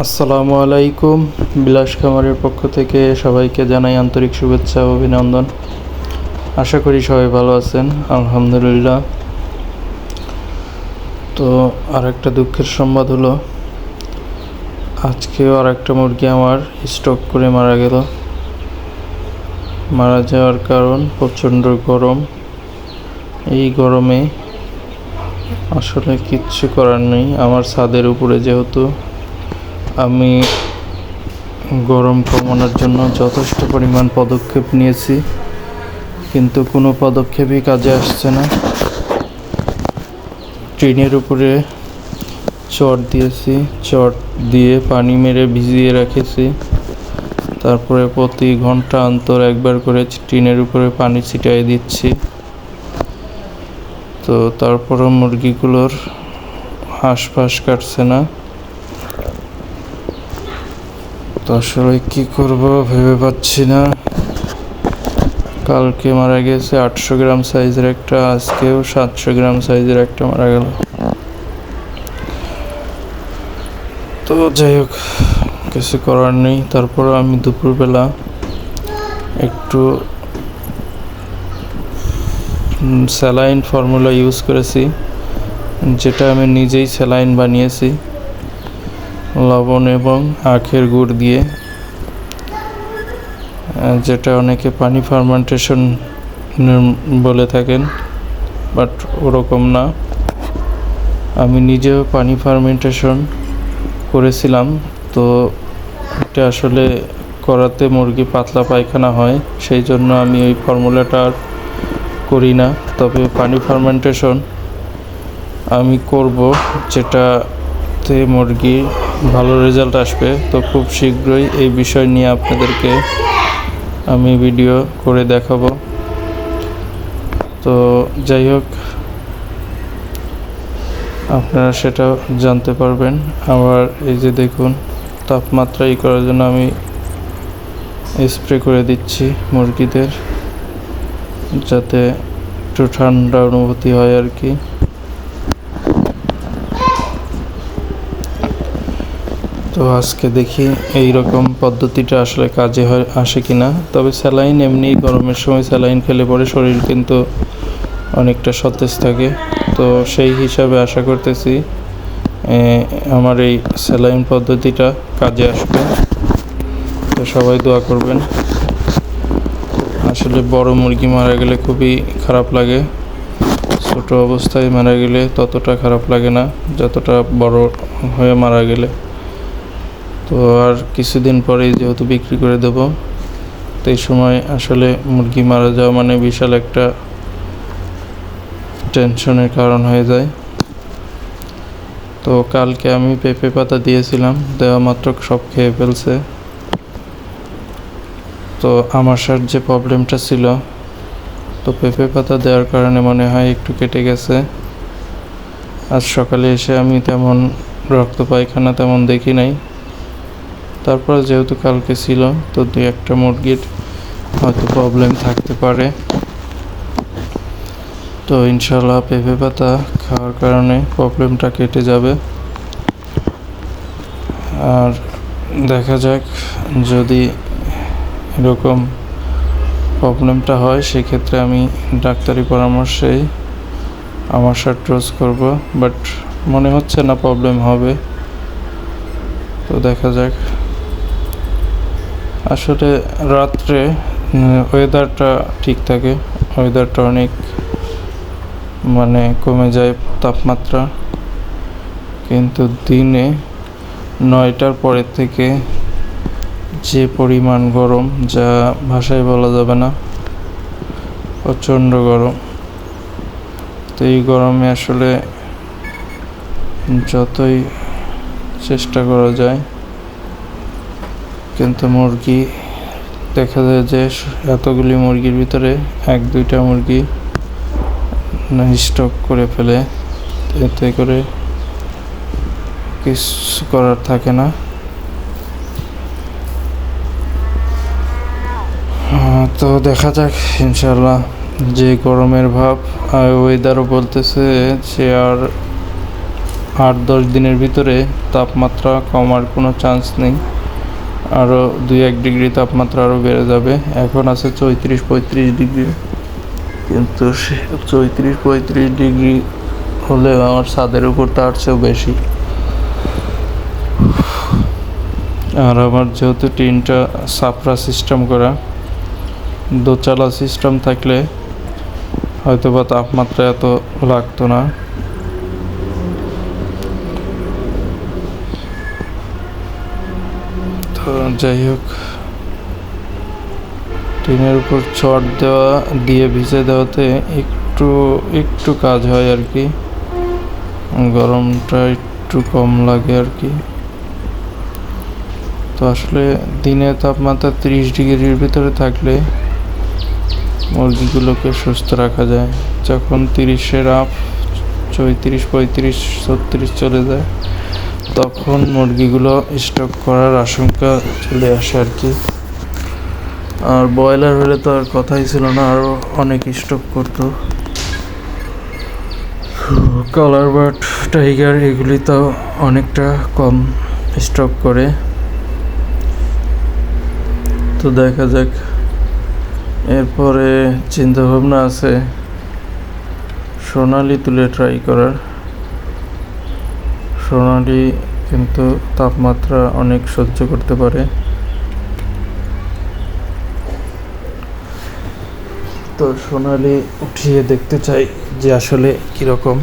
আসসালামু আলাইকুম। বিলাস খামারের পক্ষ থেকে সবাইকে জানাই আন্তরিক শুভেচ্ছা ও অভিনন্দন। আশা করি সবাই ভালো আছেন, আলহামদুলিল্লাহ। তো আরেকটা দুঃখের সংবাদ হলো, আজকেও আরেকটা মুরগি আমার স্ট্রোক করে মারা গেল। মারা যাওয়ার কারণ প্রচণ্ড গরম। এই গরমে আসলে কিচ্ছু করার নেই। আমার ছাদের উপরে যেহেতু, আমি গরম কমানোর জন্য যথেষ্ট পরিমাণ পদক্ষেপ নিয়েছি, কিন্তু কোনো পদক্ষেপই কাজে আসছে না। টিনের উপরে চট দিয়েছি, চট দিয়ে পানি মেরে ভিজিয়ে রেখেছি। তারপরে প্রতি ঘন্টা অন্তর একবার করে টিনের উপরে পানি ছিটিয়ে দিচ্ছি। তো তারপরও মুরগিগুলোর হাঁসফাঁস কাটছে না। তো আসলে কী করব ভেবে পাচ্ছি না। কালকে মারা গেছে 800 গ্রাম সাইজের একটা, আজকেও 700 গ্রাম সাইজের একটা মারা গেল। তো যাই হোক, কিছু করার নেই। তারপর আমি দুপুরবেলা একটু স্যালাইন ফর্মুলা ইউজ করেছি, যেটা আমি নিজেই স্যালাইন বানিয়েছি লবণ এবং আখের গুড় দিয়ে, যেটা অনেকে পানি ফার্মেন্টেশন বলে থাকেন, বাট ওরকম না। আমি নিজেও পানি ফার্মেন্টেশন করেছিলাম। তো এটা আসলে করাতে মুরগি পাতলা পায়খানা হয়, সেই জন্য আমি ওই ফর্মুলাটা আর করি না। তবে পানি ফার্মেন্টেশন আমি করব, যেটাতে মুরগি ভালো রেজাল্ট আসবে। তো খুব শীঘ্রই এই বিষয় নিয়ে আপনাদেরকে আমি ভিডিও করে দেখাবো। তো যাই হোক, আপনারা সেটা জানতে পারবেন। আবার এই যে দেখুন, তাপমাত্রা করার জন্য আমি স্প্রে করে দিচ্ছি মুরগিদের, যাতে একটু ঠান্ডা অনুভূতি হয় আর কি। তো আজকে দেখি এই রকম পদ্ধতিটা আসলে কাজে আসে কিনা। তবে স্যালাইন এমনি গরমের সময় স্যালাইন খেলে পরে শরীর কিন্তু অনেকটা সতেজ থাকে। তো সেই হিসাবে আশা করতেছি আমার এই স্যালাইন পদ্ধতিটা কাজে আসবে। তো সবাই দোয়া করবেন। আসলে বড় মুরগি মারা গেলে খুবই খারাপ লাগে, ছোট অবস্থায় মারা গেলে ততটা খারাপ লাগে না যতটা বড় হয়ে মারা গেলে। তো আর কিছুদিন পরেই যেহেতু বিক্রি করে দেব, তো এই সময় আসলে মুরগি মারা যাওয়া মানে বিশাল একটা টেনশনের কারণ হয়ে যায়। তো কালকে আমি পেঁপে পাতা দিয়েছিলাম, দেওয়া মাত্র সব খেয়ে ফেলছে। তো আমাশার যে প্রবলেমটা ছিল, তো পেঁপে পাতা দেওয়ার কারণে মনে হয় একটু কেটে গেছে। আজ সকালে এসে আমি তেমন রক্ত পায়খানা তেমন দেখি নাই। তারপর যেহেতু কালকে ছিল, তো 2-1টা মুরগির হয়তো প্রবলেম থাকতে পারে। তো ইনশাল্লাহ পেঁপে পাতা খাওয়ার কারণে প্রবলেমটা কেটে যাবে। আর দেখা যাক, যদি এরকম প্রবলেমটা হয় সেক্ষেত্রে আমি ডাক্তারি পরামর্শেই আমাশার ডোজ করব, বাট মনে হচ্ছে না প্রবলেম হবে। তো দেখা যাক। আসলে রাত্রে ওয়েদারটা ঠিক থাকে, ওয়েদারটা অনেক কমে যায় তাপমাত্রা, কিন্তু দিনে 9টার পরের থেকে যে পরিমাণ গরম, যা ভাষায় বলা যাবে না, প্রচণ্ড গরম। তো এই গরমে আসলে যতই চেষ্টা করা যায়, কিন্তু মুরগি দেখা যায় যে এতগুলি মুরগির ভিতরে 1-2টা মুরগি স্টক করে ফেলে, এতে করে কিছু করার থাকে না। তো দেখা যাক ইনশাল্লাহ। যে গরমের ভাব, ওয়েদারও বলতেছে যে আর 8-10 দিনের ভিতরে তাপমাত্রা কমার কোনো চান্স নেই। আরও 2-1 ডিগ্রি তাপমাত্রা আরও বেড়ে যাবে। এখন আছে 34-35 ডিগ্রি, কিন্তু 34-35 ডিগ্রি হলে আমার ছাদের উপর তার চেয়েও বেশি। আর আমার যেহেতু টিনটা সাপড়া সিস্টেম করা, দোচালা সিস্টেম থাকলে হয়তো বা তাপমাত্রা এত লাগতো না। তো যাই হোক, টিনের উপর চট দিয়ে ভিজে দেওয়াতে একটু কাজ হয় আর কি, গরমটা একটু কম লাগে আর কি। তো আসলে দিনে তাপমাত্রা 30 ডিগ্রির ভিতরে থাকলে মুরগিগুলোকে সুস্থ রাখা যায়। যখন 30-এর আপ 34-35-36 চলে যায়, তখন মুরগিগুলো স্টক করার আশঙ্কা চলে আসে আর কি। আর ব্রয়লার হলে তো আর কথাই ছিল না, আরও অনেক স্টক করতো। কালার বার্ড, টাইগার এগুলি তো অনেকটা কম স্টক করে। তো দেখা যাক, এরপরে চিন্তা ভাবনা আছে সোনালি তুলে ট্রাই করার। সোনালি কিন্তু তাপমাত্রা অনেক সহ্য করতে পারে। তো সোনালি উঠিয়ে দেখতে চাই যে আসলে কীরকম।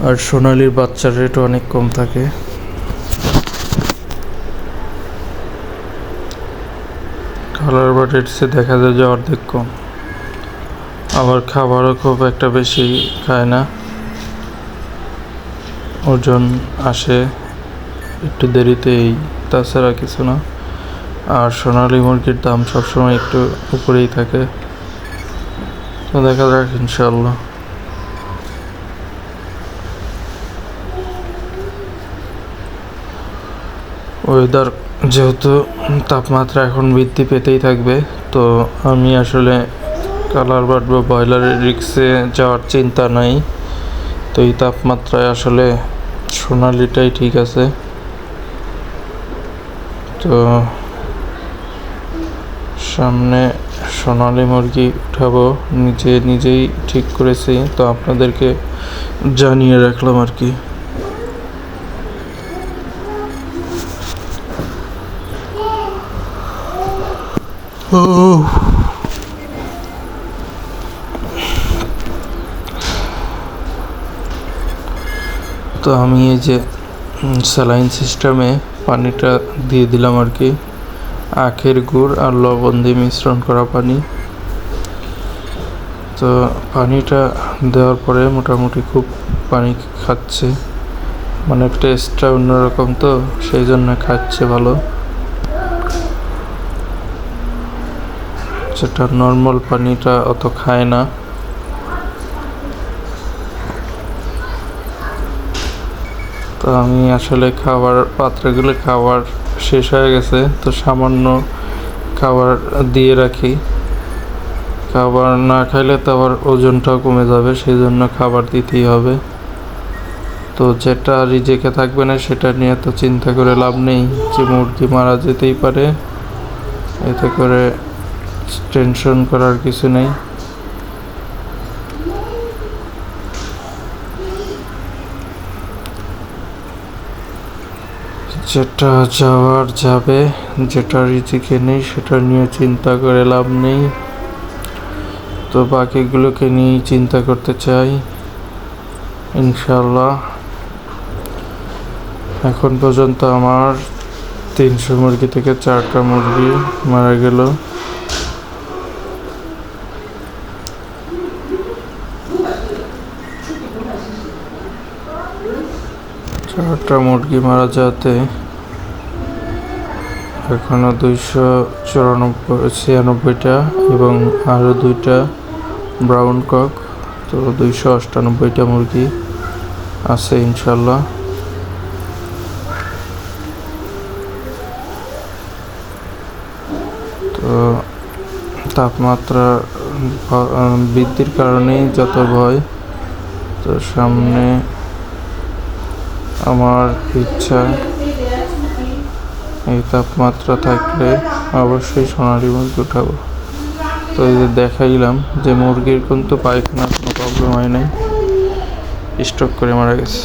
আর সোনালির বাচ্চার রেটও অনেক কম থাকে। কালার বার্ডের চেয়ে দেখা যায় যে অর্ধেক কম। আবার খাবারও খুব একটা বেশি খায় না, ওজন আসে একটু দেরিতেই, তাছাড়া কিছু না। আর সোনালি মুরগির দাম সবসময় একটু উপরেই থাকে। তো দেখা যাক ইনশাল্লাহ। ওয়েদার যেহেতু তাপমাত্রা এখন বৃদ্ধি পেতেই থাকবে, তো আমি আসলে কালার বার্ড বা ব্রয়লারের রিক্সে যাওয়ার চিন্তা নাই। তো এই তাপমাত্রায় আসলে সোনালিটাই ঠিক আছে। তো সামনে সোনালি মুরগি উঠাবো, নিজেই ঠিক করেছি, তো আপনাদেরকে জানিয়ে রাখলাম আর কি। তো আমি এই যে স্যালাইন সিস্টেমে পানিটা দিয়ে দিলাম আর কি, আখের গুড় আর লবণ দিয়ে মিশ্রণ করা পানি। তো পানিটা দেওয়ার পরে মোটামুটি খুব পানি খাচ্ছে, মানে টেস্টটা অন্যরকম, তো সেই জন্য খাচ্ছে ভালো, যেটা নর্মাল পানিটা অত খায় না। তো আমি আসলে পাত্রগুলো খাবার শেষ হয়ে গেছে, তো সামান্য খাবার দিয়ে রাখি। খাবার না খাইলে তো আবার ওজনটাও কমে যাবে, সেই জন্য খাবার দিতেই হবে। তো যেটা রিজেকে থাকবে না সেটা নিয়ে তো চিন্তা করে লাভ নেই, যে মুরগি মারা যেতেই পারে, এতে করে টেনশন করার কিছু নেই। যেটা যাওয়ার যাবে, যেটা রিজিকে নেই সেটা নিয়ে চিন্তা করে লাভ নেই। তো বাকিগুলোকে নিয়েই চিন্তা করতে চাই ইনশাল্লাহ। এখন পর্যন্ত আমার 300 মুরগি থেকে 4টা মুরগি মারা গেল। চারটা মুরগি মারা যাতে এখনো 296টা এবং আরও 2টা ব্রাউন কক, তো 298টা মুরগি আছে ইনশাল্লাহ। তো তাপমাত্রা বৃদ্ধির কারণেই যত ভয়। তো সামনে আমার ইচ্ছা এই তাপমাত্রা থাকলে অবশ্যই সোনালী মুরগি উঠাবো। তো এই যে দেখাইলাম যে মুরগির কিন্তু পায়খানার কোনো প্রবলেম হয় নাই, স্ট্রোক করে মারা গেছে।